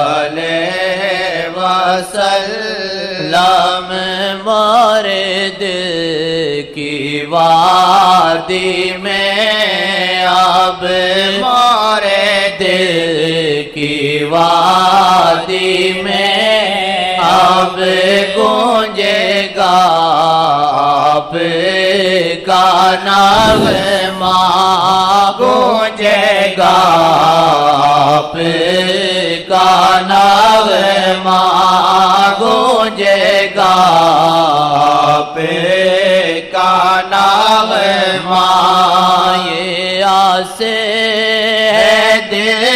علیہ وسلم مارے دل کی وادی میں اب مارے دل کی وادی میں اب گونجے گا آپ کا نغمہ گونجے گا آپ کا نغمہ گونجے گا آپ کا نغمہ یہ آسے ہے دل